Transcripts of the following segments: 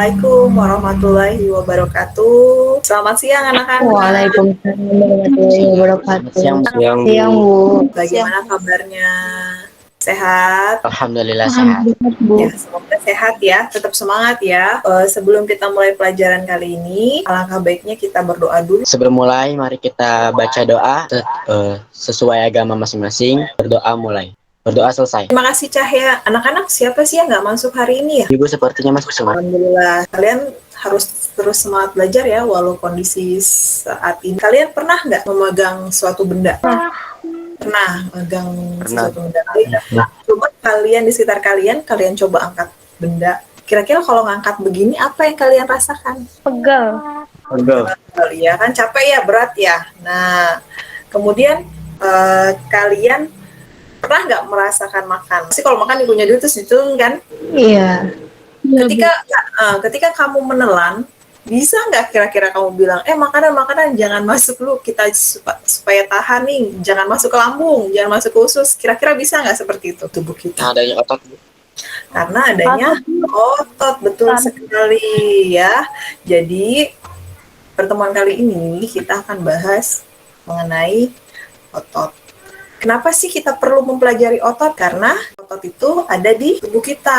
Assalamualaikum warahmatullahi wabarakatuh. Selamat siang anak-anak. Waalaikumsalam warahmatullahi wabarakatuh. Siang, Siang, Bu. Bu. Bagaimana kabarnya? Sehat? Alhamdulillah sehat. Alhamdulillah, Bu. Ya, semoga sehat ya. Tetap semangat ya. Sebelum kita mulai pelajaran kali ini, alangkah baiknya kita berdoa dulu. Sebelum mulai, mari kita baca doa sesuai agama masing-masing. Berdoa mulai. Berdoa selesai. Terima kasih Cahya. Anak-anak siapa sih yang nggak masuk hari ini ya? Ibu sepertinya masuk semua. Alhamdulillah. Kalian harus terus semangat belajar ya, walau kondisi saat ini. Kalian pernah nggak memegang suatu benda? Pernah megang suatu benda. Nah, coba kalian di sekitar kalian coba angkat benda. Kira-kira kalau ngangkat begini, apa yang kalian rasakan? Pegel. Ya kan capek ya, berat ya. Nah, kemudian kalian pernah nggak merasakan makan? Pasti kalau makan ibunya dulu terus ditun kan? Iya. Ketika kamu menelan, bisa nggak kira-kira kamu bilang, makanan jangan masuk dulu, kita supaya tahan nih, jangan masuk ke lambung, jangan masuk ke usus. Kira-kira bisa nggak seperti itu tubuh kita? Adanya otot. Karena adanya otot, betul sekali ya. Jadi pertemuan kali ini kita akan bahas mengenai otot. Kenapa sih kita perlu mempelajari otot? Karena otot itu ada di tubuh kita.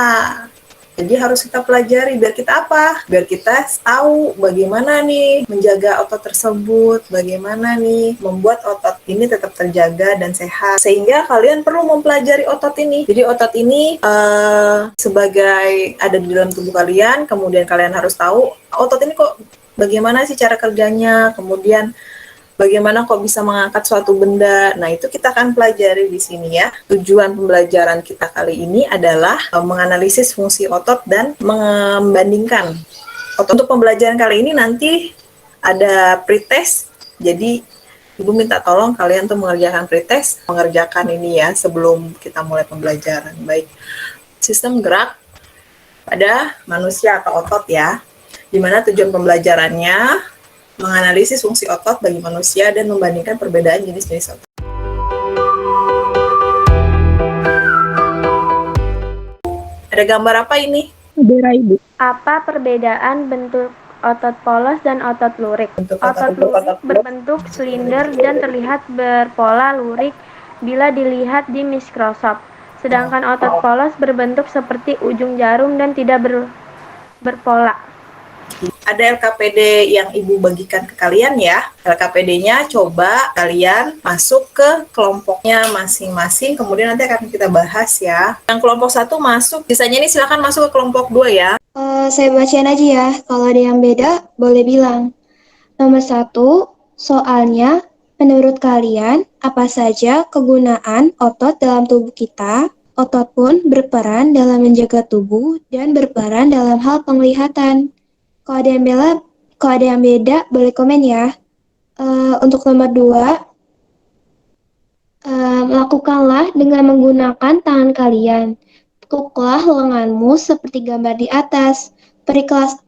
Jadi harus kita pelajari biar kita apa? Biar kita tahu bagaimana nih menjaga otot tersebut, bagaimana nih membuat otot ini tetap terjaga dan sehat. Sehingga kalian perlu mempelajari otot ini. Jadi otot ini sebagai ada di dalam tubuh kalian, kemudian kalian harus tahu otot ini kok bagaimana sih cara kerjanya, kemudian bagaimana kok bisa mengangkat suatu benda. Nah, itu kita akan pelajari di sini ya. Tujuan pembelajaran kita kali ini adalah menganalisis fungsi otot dan membandingkan. Untuk pembelajaran kali ini nanti ada pretest. Jadi, Ibu minta tolong kalian tuh mengerjakan pretest, mengerjakan ini ya sebelum kita mulai pembelajaran. Baik. Sistem gerak pada manusia atau otot ya. Di mana tujuan pembelajarannya menganalisis fungsi otot bagi manusia dan membandingkan perbedaan jenis-jenis otot. Ada gambar apa ini? Ibu. Apa perbedaan bentuk otot polos dan otot lurik? Otot lurik berbentuk silinder dan terlihat berpola lurik bila dilihat di mikroskop. Sedangkan otot polos berbentuk seperti ujung jarum dan tidak berpola. Ada LKPD yang Ibu bagikan ke kalian ya. LKPD-nya coba kalian masuk ke kelompoknya masing-masing, kemudian nanti akan kita bahas ya. Yang kelompok 1 masuk, sisanya ini silakan masuk ke kelompok 2 ya. Saya bacain aja ya, kalau ada yang beda boleh bilang. Nomor 1, soalnya menurut kalian apa saja kegunaan otot dalam tubuh kita? Otot pun berperan dalam menjaga tubuh dan berperan dalam hal penglihatan. Kalau ada yang beda, boleh komen ya. Untuk nomor 2, lakukanlah dengan menggunakan tangan kalian. Tekuklah lenganmu seperti gambar di atas.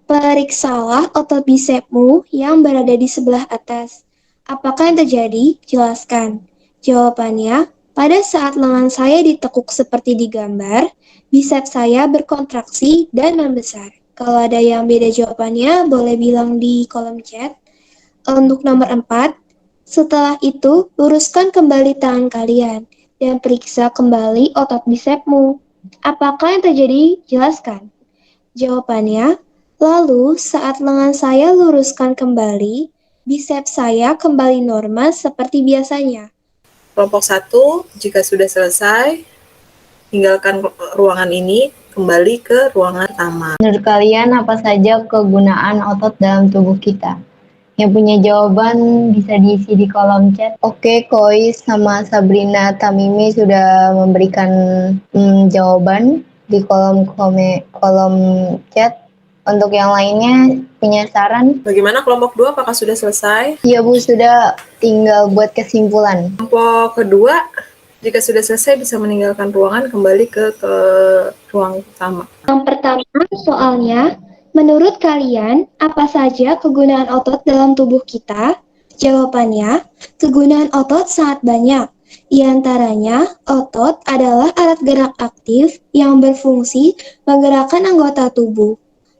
Periksalah otot bisepmu yang berada di sebelah atas. Apakah yang terjadi? Jelaskan. Jawabannya, pada saat lengan saya ditekuk seperti di gambar, bisep saya berkontraksi dan membesar. Kalau ada yang beda jawabannya, boleh bilang di kolom chat. Untuk nomor 4, setelah itu, luruskan kembali tangan kalian dan periksa kembali otot bisepmu. Apakah yang terjadi? Jelaskan. Jawabannya, lalu saat lengan saya luruskan kembali, bisep saya kembali normal seperti biasanya. Kelompok 1, jika sudah selesai, tinggalkan ruangan ini, kembali ke ruangan pertama. Menurut kalian apa saja kegunaan otot dalam tubuh kita? Yang punya jawaban bisa diisi di kolom chat. Oke, Kois sama Sabrina Tamimi sudah memberikan jawaban di kolom chat. Untuk yang lainnya punya saran? Bagaimana kelompok 2, apakah sudah selesai? Iya Bu, sudah, tinggal buat kesimpulan. Kelompok kedua, jika sudah selesai bisa meninggalkan ruangan, kembali ke ruang utama. Yang pertama, soalnya, menurut kalian, apa saja kegunaan otot dalam tubuh kita? Jawabannya, kegunaan otot sangat banyak. Di antaranya, otot adalah alat gerak aktif yang berfungsi menggerakkan anggota tubuh.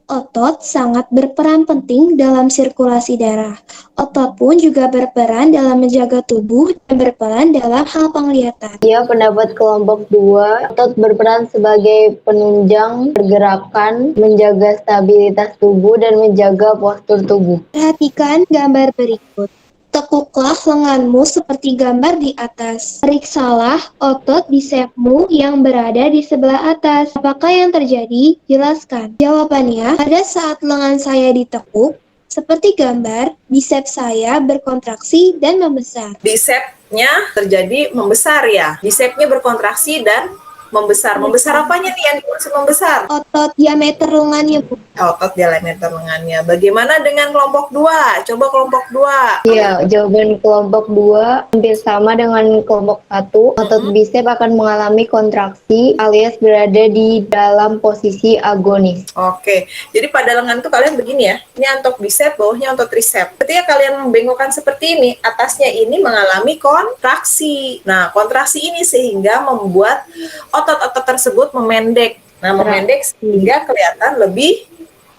Otot sangat berperan penting dalam sirkulasi darah. Otot pun juga berperan dalam menjaga tubuh dan berperan dalam hal penglihatan. Ya, pendapat kelompok 2, otot berperan sebagai penunjang pergerakan, menjaga stabilitas tubuh, dan menjaga postur tubuh. Perhatikan gambar berikut. Tekuklah lenganmu seperti gambar di atas. Periksalah otot bisepmu yang berada di sebelah atas. Apakah yang terjadi? Jelaskan. Jawabannya, pada saat lengan saya ditekuk, seperti gambar, bisep saya berkontraksi dan membesar. Bisepnya terjadi membesar ya. Bisepnya berkontraksi dan membesar. Membesar apanya nih yang dimaksud membesar? Otot diameter lengannya, Bu. Otot diameter lengannya. Bagaimana dengan kelompok 2? Coba kelompok 2. Ya, jawaban kelompok 2 hampir sama dengan kelompok 1. Otot bisep akan mengalami kontraksi alias berada di dalam posisi agonis. Oke, jadi pada lengan tuh kalian begini ya. Ini otot bisep, bawahnya otot tricep. Ketika kalian membengkokkan seperti ini, atasnya ini mengalami kontraksi. Nah, kontraksi ini sehingga membuat otot-otot tersebut memendek. Nah, memendek sehingga kelihatan lebih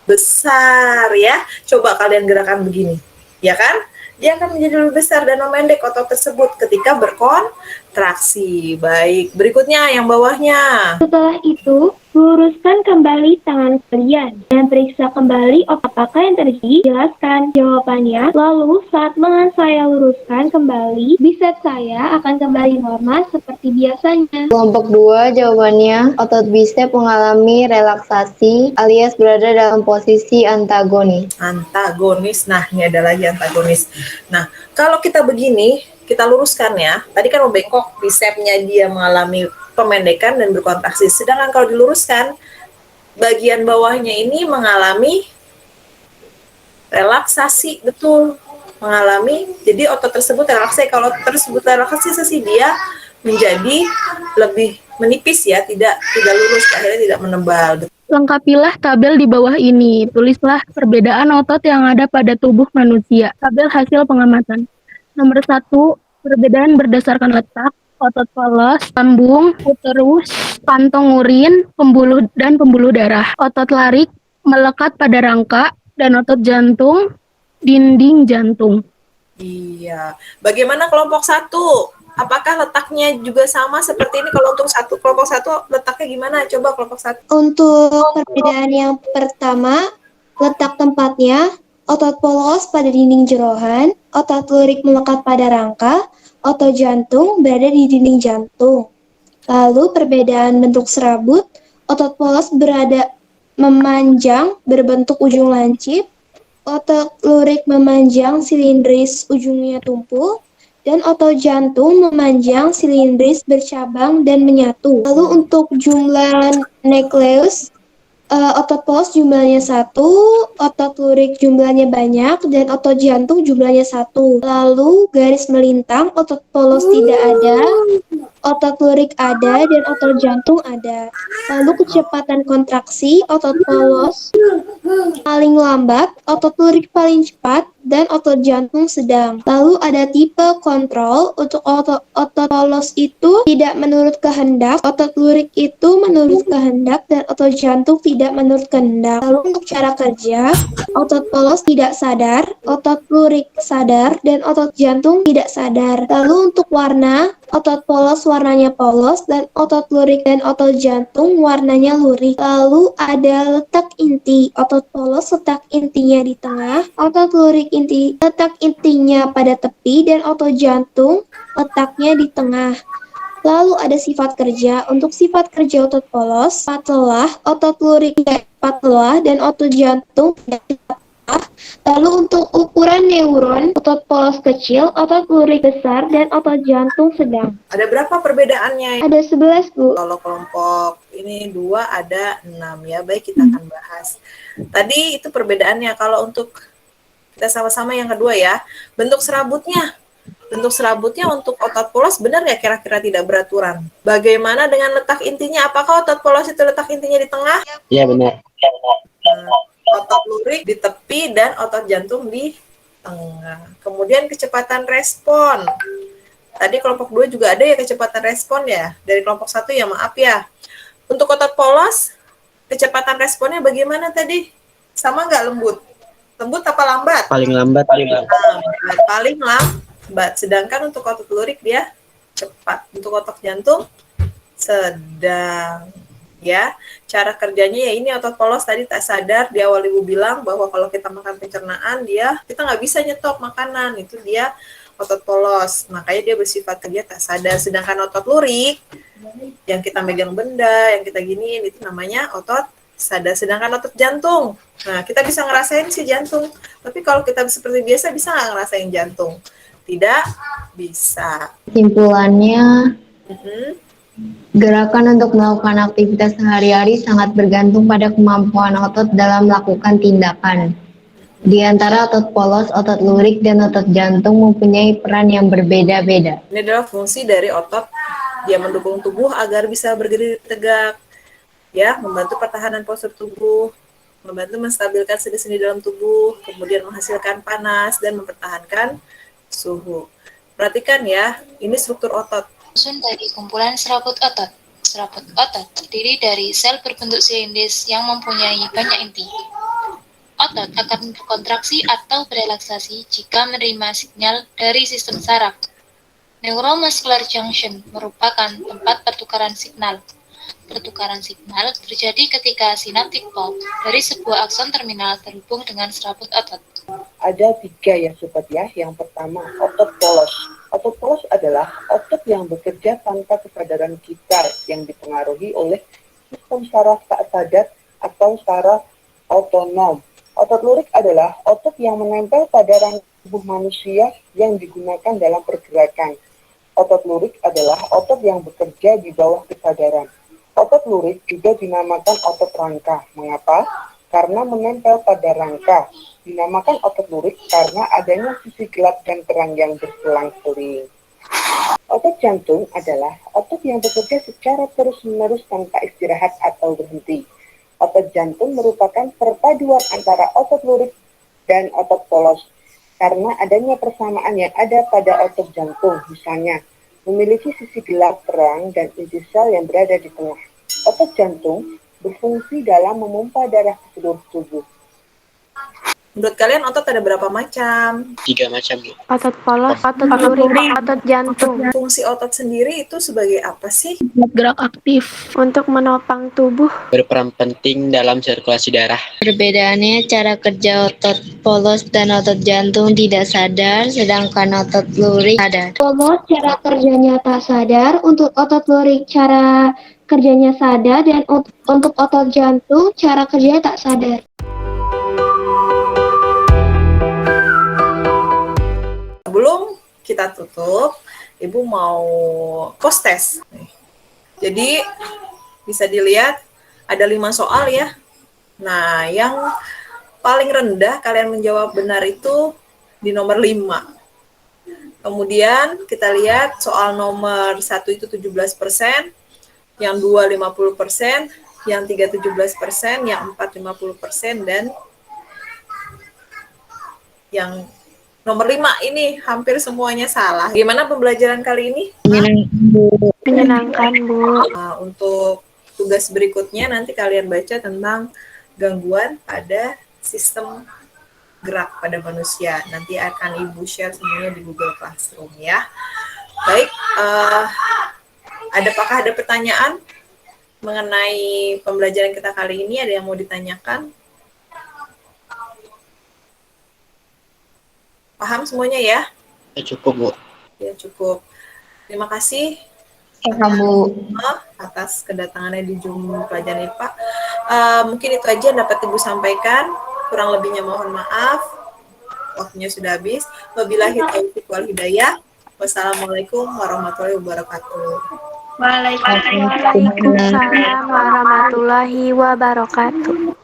besar ya. Coba kalian gerakan begini, ya kan? Dia akan menjadi lebih besar dan memendek otot tersebut ketika berkontraksi. Baik, berikutnya yang bawahnya. Setelah itu, luruskan kembali tangan kalian dan periksa kembali apakah yang terjadi. Jelaskan jawabannya. Lalu saat lengan saya luruskan kembali, bisep saya akan kembali normal seperti biasanya. Kelompok 2 jawabannya, otot bisep mengalami relaksasi alias berada dalam posisi antagonis. Antagonis. Nah, ini ada lagi antagonis. Nah, kalau kita begini, kita luruskan ya. Tadi kan membengkok, bisepnya dia mengalami pemendekan dan berkontraksi. Sedangkan kalau diluruskan, bagian bawahnya ini mengalami relaksasi, betul. Mengalami, jadi otot tersebut relaksasi. Kalau tersebut relaksasi, dia menjadi lebih menipis ya, tidak lurus, akhirnya tidak menebal. Lengkapilah tabel di bawah ini. Tulislah perbedaan otot yang ada pada tubuh manusia. Tabel hasil pengamatan. Nomor 1, perbedaan berdasarkan letak, otot polos, lambung, uterus, kantong urin, pembuluh darah. Otot larik melekat pada rangka dan otot jantung, dinding jantung. Iya. Bagaimana kelompok 1? Apakah letaknya juga sama seperti ini? Kalau untuk kelompok 1 letaknya gimana? Coba kelompok 1. Untuk perbedaan yang pertama, letak tempatnya, otot polos pada dinding jerohan, otot lurik melekat pada rangka, otot jantung berada di dinding jantung. Lalu perbedaan bentuk serabut, otot polos berada memanjang berbentuk ujung lancip, otot lurik memanjang silindris ujungnya tumpul, dan otot jantung memanjang silindris bercabang dan menyatu. Lalu untuk jumlah nukleus, otot polos jumlahnya 1, otot lurik jumlahnya banyak, dan otot jantung jumlahnya 1. Lalu garis melintang, otot polos tidak ada, otot lurik ada, dan otot jantung ada. Lalu kecepatan kontraksi, otot polos paling lambat, otot lurik paling cepat, dan otot jantung sedang. Lalu ada tipe kontrol. Untuk otot polos itu tidak menurut kehendak, otot lurik itu menurut kehendak, dan otot jantung tidak menurut kehendak. Lalu untuk cara kerja, otot polos tidak sadar, otot lurik sadar, dan otot jantung tidak sadar. Lalu untuk warna, otot polos warnanya polos, dan otot lurik dan otot jantung warnanya lurik. Lalu ada letak inti. Otot polos letak intinya di tengah, otot lurik letak intinya pada tepi, dan otot jantung letaknya di tengah. Lalu ada sifat kerja. Untuk sifat kerja otot polos, cepat lelah, otot lurik cepat lelah, dan otot jantung tidak cepat lelah. Lalu untuk ukuran neuron, otot polos kecil, otot lurik besar, dan otot jantung sedang. Ada berapa perbedaannya? Ada 11, Bu. Kalau kelompok ini 2 ada 6 ya. Baik, kita akan bahas. Tadi itu perbedaannya. Kalau untuk kita sama-sama yang kedua ya, bentuk serabutnya. Bentuk serabutnya untuk otot polos benar nggak kira-kira tidak beraturan? Bagaimana dengan letak intinya? Apakah otot polos itu letak intinya di tengah? Iya benar. Otot lurik di tepi dan otot jantung di tengah. Kemudian kecepatan respon. Tadi kelompok 2 juga ada ya kecepatan respon ya. Dari kelompok 1 ya maaf ya. Untuk otot polos, kecepatan responnya bagaimana tadi? Sama nggak lembut? Lembut apa lambat? Paling lambat. Paling lambat. Sedangkan untuk otot lurik dia cepat. Untuk otot jantung sedang. Ya, cara kerjanya ya ini otot polos tadi tak sadar di awal ibu bilang bahwa kalau kita makan pencernaan kita nggak bisa nyetop makanan, itu dia otot polos, makanya dia bersifat kerja tak sadar. Sedangkan otot lurik yang kita megang benda, yang kita giniin itu namanya otot sadar. Sedangkan otot jantung, nah kita bisa ngerasain si jantung, tapi kalau kita seperti biasa bisa nggak ngerasain jantung? Tidak bisa. Kesimpulannya, gerakan untuk melakukan aktivitas sehari-hari sangat bergantung pada kemampuan otot dalam melakukan tindakan. Di antara otot polos, otot lurik, dan otot jantung mempunyai peran yang berbeda-beda. Ini adalah fungsi dari otot, dia mendukung tubuh agar bisa berdiri tegak, ya, membantu pertahanan postur tubuh, membantu menstabilkan sendi-sendi dalam tubuh, kemudian menghasilkan panas dan mempertahankan suhu. Perhatikan ya, ini struktur otot. Susun dari kumpulan serabut otot. Serabut otot terdiri dari sel berbentuk silindris yang mempunyai banyak inti. Otot akan berkontraksi atau berelaksasi jika menerima sinyal dari sistem saraf. Neuromuscular junction merupakan tempat pertukaran signal. Pertukaran signal terjadi ketika synaptic pulse dari sebuah akson terminal terhubung dengan serabut otot. Ada 3 ya sobat ya. Yang pertama, otot polos. Otot polos adalah otot yang bekerja tanpa kesadaran kita yang dipengaruhi oleh sistem saraf tak sadar atau saraf otonom. Otot lurik adalah otot yang menempel pada rangka tubuh manusia yang digunakan dalam pergerakan. Otot lurik adalah otot yang bekerja di bawah kesadaran. Otot lurik juga dinamakan otot rangka. Mengapa? Karena menempel pada rangka. Dinamakan otot lurik karena adanya sisi gelap dan terang yang berselang-seling. Otot jantung adalah otot yang bekerja secara terus-menerus tanpa istirahat atau berhenti. Otot jantung merupakan perpaduan antara otot lurik dan otot polos. Karena adanya persamaan yang ada pada otot jantung, misalnya memiliki sisi gelap, terang, dan inti sel yang berada di tengah. Otot jantung berfungsi dalam memompa darah ke seluruh tubuh. Menurut kalian otot ada berapa macam? 3 macam, Bu. Otot polos, otot lurik, otot jantung. Fungsi otot sendiri itu sebagai apa sih? Gerak aktif. Untuk menopang tubuh. Berperan penting dalam sirkulasi darah. Perbedaannya cara kerja otot polos dan otot jantung tidak sadar, sedangkan otot lurik sadar. Polos cara kerjanya tak sadar, untuk otot lurik cara kerjanya sadar, dan untuk otot jantung cara kerjanya tak sadar. Sebelum kita tutup, Ibu mau post test. Jadi bisa dilihat ada 5 soal ya. Nah, yang paling rendah kalian menjawab benar itu di nomor 5. Kemudian kita lihat soal nomor 1 itu 17%, yang 2 50%, yang 3 17%, yang 4 50%, dan yang nomor 5 ini hampir semuanya salah. Gimana pembelajaran kali ini? Menyenangkan, Bu. Nah, untuk tugas berikutnya nanti kalian baca tentang gangguan pada sistem gerak pada manusia. Nanti akan Ibu share semuanya di Google Classroom ya. Baik, apakah ada pertanyaan mengenai pembelajaran kita kali ini? Ada yang mau ditanyakan? Paham semuanya ya? Ya, cukup, Bu. Ya, cukup. Terima kasih Bu. atas kedatangannya di Zoom pelajaran IPA. Mungkin itu aja yang dapat Ibu sampaikan. Kurang lebihnya mohon maaf. Waktunya sudah habis. Wabillahi taufiq wal hidayah. Wassalamualaikum warahmatullahi wabarakatuh. Waalaikumsalam warahmatullahi wabarakatuh.